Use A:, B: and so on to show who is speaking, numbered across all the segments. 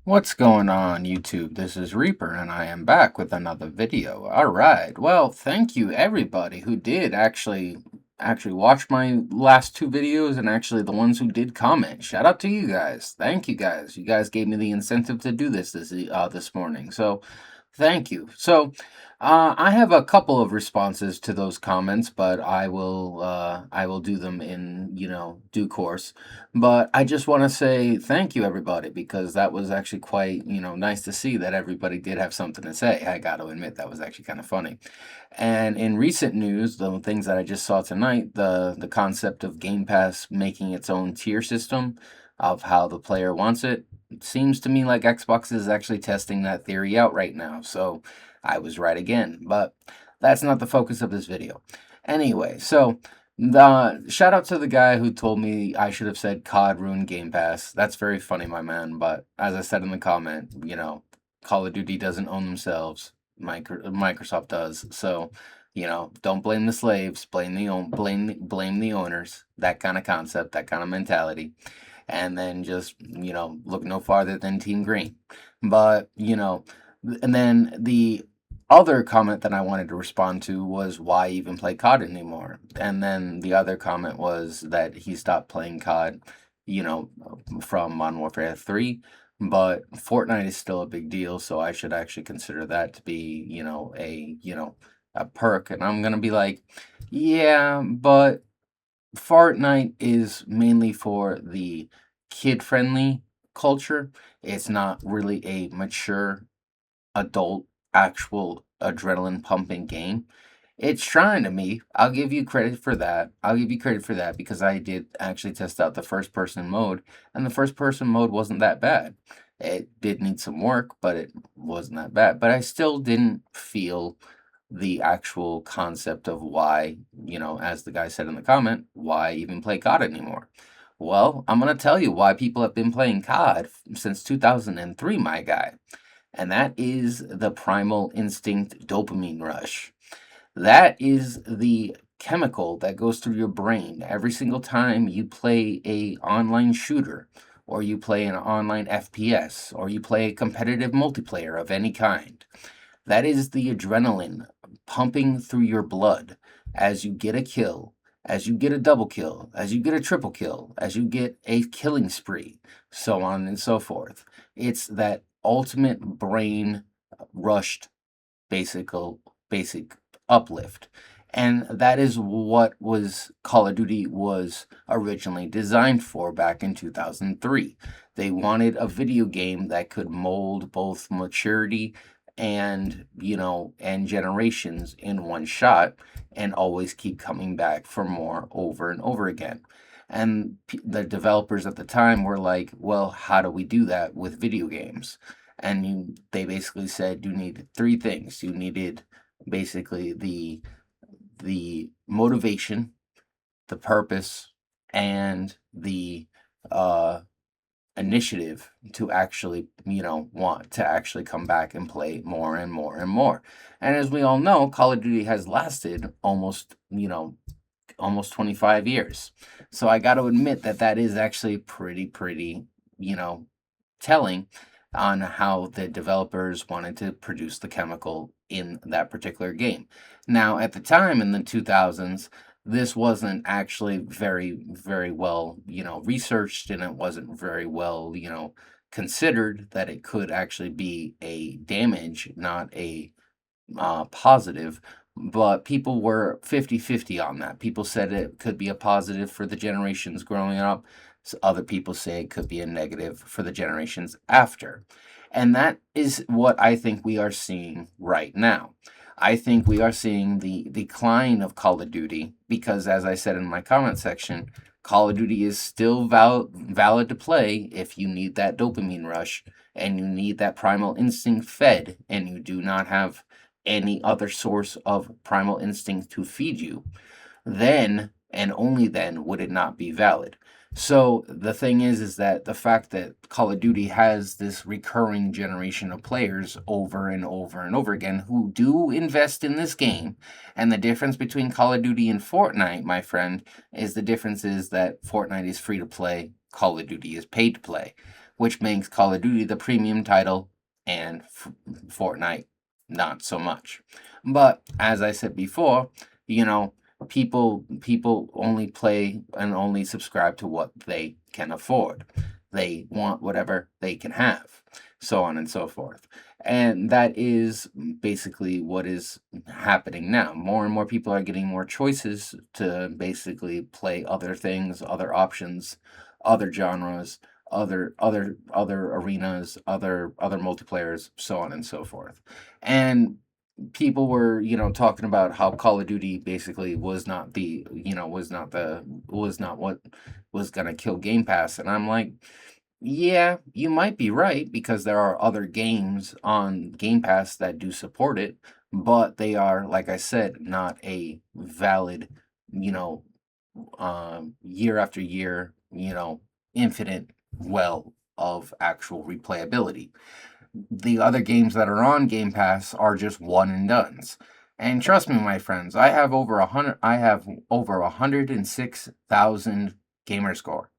A: What's going on, YouTube? This is Reaper, and I am back with another video. All right. Well, thank you everybody who did actually watch my last two videos, and actually the ones who did comment. Shout out to you guys. Thank you guys. You guys gave me the incentive to do this morning. So, thank you. So, I have a couple of responses to those comments, but I will do them in due course. But I just want to say thank you, everybody, because that was actually quite, nice to see that everybody did have something to say. I got to admit, that was actually kind of funny. And in recent news, the things that I just saw tonight, the concept of Game Pass making its own tier system of how the player wants it, seems to me like Xbox is actually testing that theory out right now. So I was right again. But that's not the focus of this video. Anyway, so the shout out to the guy who told me I should have said COD ruined Game Pass. That's very funny, my man. But as I said in the comment, Call of Duty doesn't own themselves. Microsoft does. So, don't blame the slaves. Blame the owners. That kind of concept. That kind of mentality. And then just look no farther than Team Green. But and then the other comment that I wanted to respond to was why even play COD anymore? And then the other comment was that he stopped playing COD, you know, from Modern Warfare 3, but Fortnite is still a big deal, so I should actually consider that to be, a perk. And I'm gonna be like, yeah, but Fortnite is mainly for the kid-friendly culture. It's not really a mature adult, actual adrenaline pumping game. It's trying to me. I'll give you credit for that. I'll give you credit for that because I did actually test out the first person mode, and the first person mode wasn't that bad. It did need some work, but it wasn't that bad. But I still didn't feel the actual concept of why, as the guy said in the comment, why even play COD anymore? Well, I'm going to tell you why people have been playing COD since 2003, my guy, and that is the primal instinct dopamine rush. That is the chemical that goes through your brain every single time you play a online shooter, or you play an online FPS, or you play a competitive multiplayer of any kind. That is the adrenaline pumping through your blood as you get a kill, as you get a double kill, as you get a triple kill, as you get a killing spree, so on and so forth. It's that ultimate brain rushed basic uplift. And that is what was Call of Duty was originally designed for back in 2003. They wanted a video game that could mold both maturity and generations in one shot and always keep coming back for more over and over again. And the developers at the time were like, well, how do we do that with video games? And they basically said you needed three things. You needed basically the motivation, the purpose, and the initiative to actually, want to actually come back and play more and more and more. And as we all know, Call of Duty has lasted almost 25 years. So I got to admit that that is actually pretty, telling on how the developers wanted to produce the chemical in that particular game. Now, at the time in the 2000s, this wasn't actually very well, researched, and it wasn't very well, considered that it could actually be a damage, not a positive. But people were 50-50 on that. People said it could be a positive for the generations growing up. So other people say it could be a negative for the generations after. And that is what I think we are seeing right now. I think we are seeing the decline of Call of Duty because, as I said in my comment section, Call of Duty is still valid to play if you need that dopamine rush and you need that primal instinct fed, and you do not have any other source of primal instinct to feed you. Then and only then would it not be valid. So the thing is that the fact that Call of Duty has this recurring generation of players over and over and over again who do invest in this game, and the difference between Call of Duty and Fortnite, my friend, is the difference is that Fortnite is free to play, Call of Duty is paid to play. which makes Call of Duty the premium title and Fortnite not so much. But as I said before, you know, people only play and only subscribe to what they can afford. They want whatever they can have, so on and so forth. And that is basically what is happening now. More and more people are getting more choices to basically play other things, other options, other genres, other arenas, other multiplayers, so on and so forth. And people were, talking about how Call of Duty basically was not the, was not what was gonna kill Game Pass. And I'm like, yeah, you might be right because there are other games on Game Pass that do support it, but they are, like I said, not a valid, you know, year after year, infinite well of actual replayability. The other games that are on Game Pass are just one and dones. And trust me, my friends, I have over 106,000 gamer score.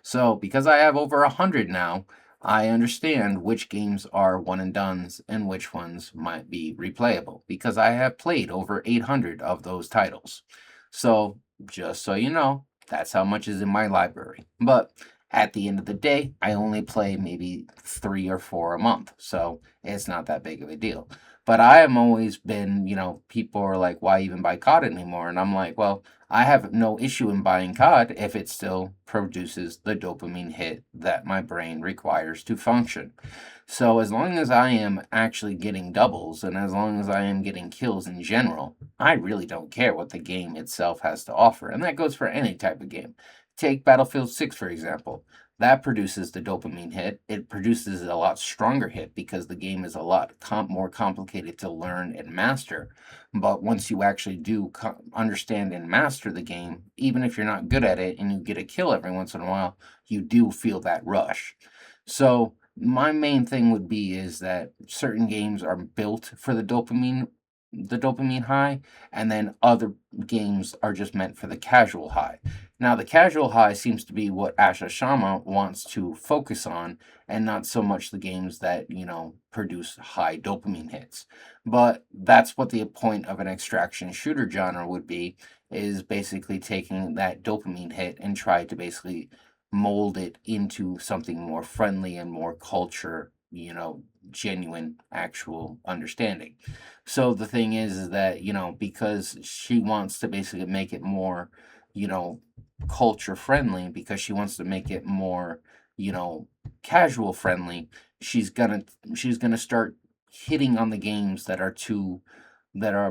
A: So because I have over 100 now, I understand which games are one and dones and which ones might be replayable because I have played over 800 of those titles. So just so you know, that's how much is in my library. But at the end of the day, I only play maybe 3 or 4 a month, so it's not that big of a deal. But I have always been, people are like, why even buy COD anymore? And I'm like, well, I have no issue in buying COD if it still produces the dopamine hit that my brain requires to function. So as long as I am actually getting doubles and as long as I am getting kills in general, I really don't care what the game itself has to offer. And that goes for any type of game. Take Battlefield 6, for example. That produces the dopamine hit. It produces a lot stronger hit because the game is a lot more complicated to learn and master. But once you actually do understand and master the game, even if you're not good at it and you get a kill every once in a while, you do feel that rush. So my main thing would be is that certain games are built for the dopamine high, and then other games are just meant for the casual high. Now, the casual high seems to be what Asha Sharma wants to focus on, and not so much the games that, produce high dopamine hits. But that's what the point of an extraction shooter genre would be, is basically taking that dopamine hit and try to basically mold it into something more friendly and more culture, genuine, actual understanding. So the thing is that, because she wants to basically make it more, you know, culture friendly, because she wants to make it more, you know, casual friendly, she's gonna she's gonna start hitting on the games that are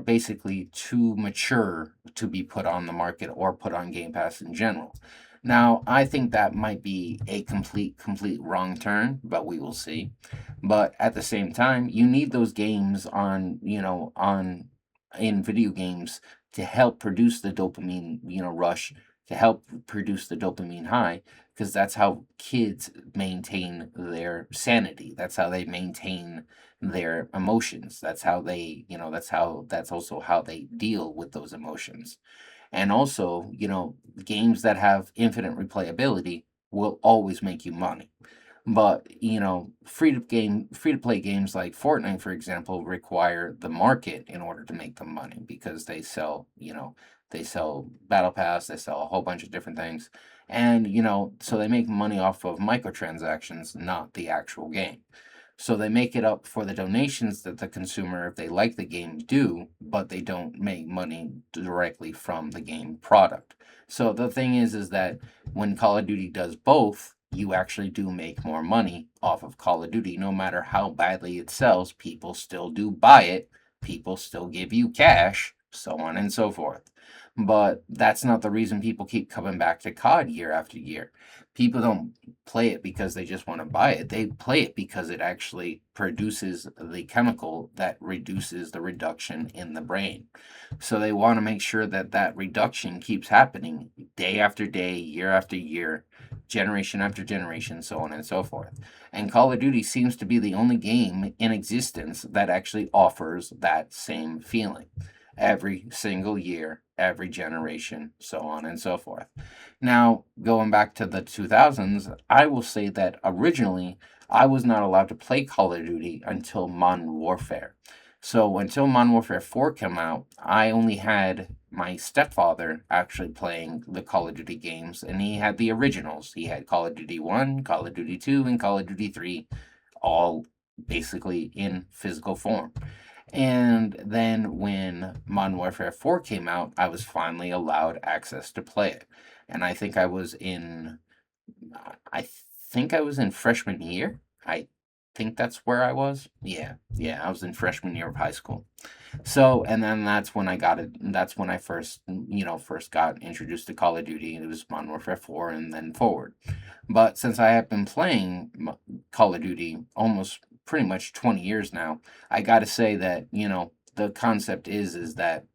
A: basically too mature to be put on the market or put on Game Pass in general. Now, I think that might be a complete wrong turn, but we will see. But at the same time, you need those games in video games to help produce the dopamine, rush, to help produce the dopamine high, because that's how kids maintain their sanity. That's how they maintain their emotions. That's also how they deal with those emotions. And also, games that have infinite replayability will always make you money. But, free to play games like Fortnite, for example, require the market in order to make them money because they sell battle pass, they sell a whole bunch of different things. And, so they make money off of microtransactions, not the actual game. So they make it up for the donations that the consumer, if they like the game, do, but they don't make money directly from the game product. So the thing is that when Call of Duty does both, you actually do make more money off of Call of Duty. No matter how badly it sells, people still do buy it, people still give you cash, so on and so forth. But that's not the reason people keep coming back to COD year after year. People don't play it because they just want to buy it. They play it because it actually produces the chemical that reduces the reduction in the brain. So they want to make sure that that reduction keeps happening day after day, year after year, generation after generation, so on and so forth. And Call of Duty seems to be the only game in existence that actually offers that same feeling. every single year, every generation, so on and so forth. Now, going back to the 2000s, I will say that originally I was not allowed to play Call of Duty until Modern Warfare. So until Modern Warfare 4 came out, I only had my stepfather actually playing the Call of Duty games, and he had the originals. He had Call of Duty 1, Call of Duty 2, and Call of Duty 3, all basically in physical form. And then when Modern Warfare 4 came out, I was finally allowed access to play it. And I think I was in freshman year. I think that's where I was. Yeah, I was in freshman year of high school. So, and then that's when I got it. That's when I first got introduced to Call of Duty. It was Modern Warfare 4 and then forward. But since I have been playing Call of Duty almost pretty much 20 years now, I got to say that, the concept is that,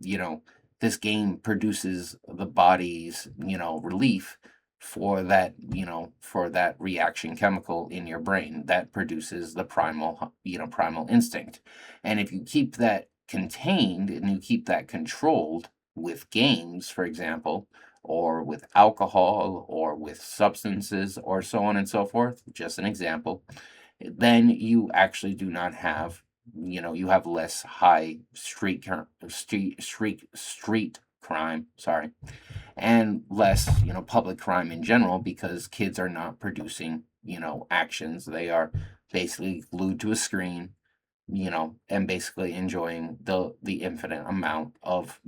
A: this game produces the body's, relief for that reaction chemical in your brain that produces the primal instinct. And if you keep that contained and you keep that controlled with games, for example, or with alcohol or with substances or so on and so forth, just an example, then you actually do not have, you have less high street crime, sorry, and less, public crime in general because kids are not producing, actions. They are basically glued to a screen, and basically enjoying the infinite amount of,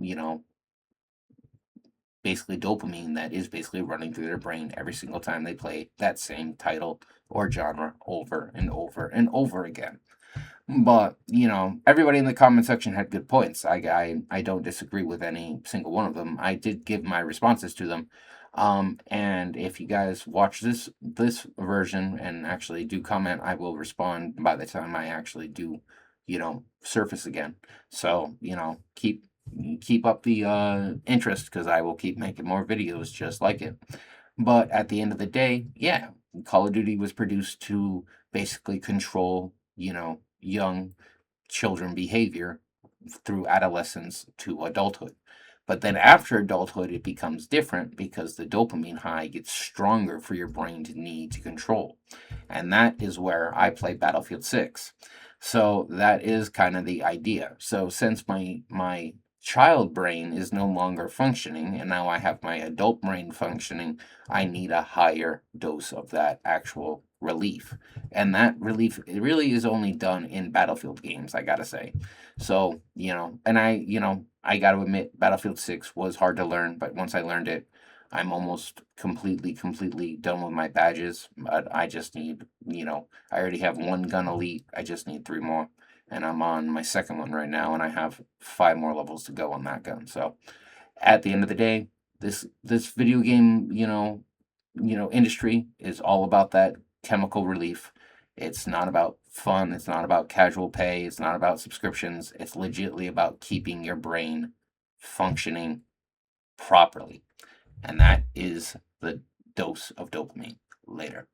A: basically dopamine that is basically running through their brain every single time they play that same title or genre over and over and over again. But, everybody in the comment section had good points. I don't disagree with any single one of them. I did give my responses to them. And if you guys watch this version and actually do comment, I will respond by the time I actually do, surface again. So, keep up the interest because I will keep making more videos just like it. But at the end of the day, yeah, Call of Duty was produced to basically control, young children behavior through adolescence to adulthood. But then after adulthood, it becomes different because the dopamine high gets stronger for your brain to need to control. And that is where I play Battlefield 6. So that is kind of the idea. So since my child brain is no longer functioning and now I have my adult brain functioning, I need a higher dose of that actual relief. And that relief, it really is only done in Battlefield games, I gotta say. So, and I gotta admit, Battlefield 6 was hard to learn, but once I learned it, I'm almost completely done with my badges. But I just need, I already have one gun elite. I just need 3 more. And I'm on my second one right now, and I have 5 more levels to go on that gun. So at the end of the day, this video game, industry is all about that chemical relief. It's not about fun. It's not about casual pay. It's not about subscriptions. It's legitimately about keeping your brain functioning properly. And that is the dose of dopamine. Later.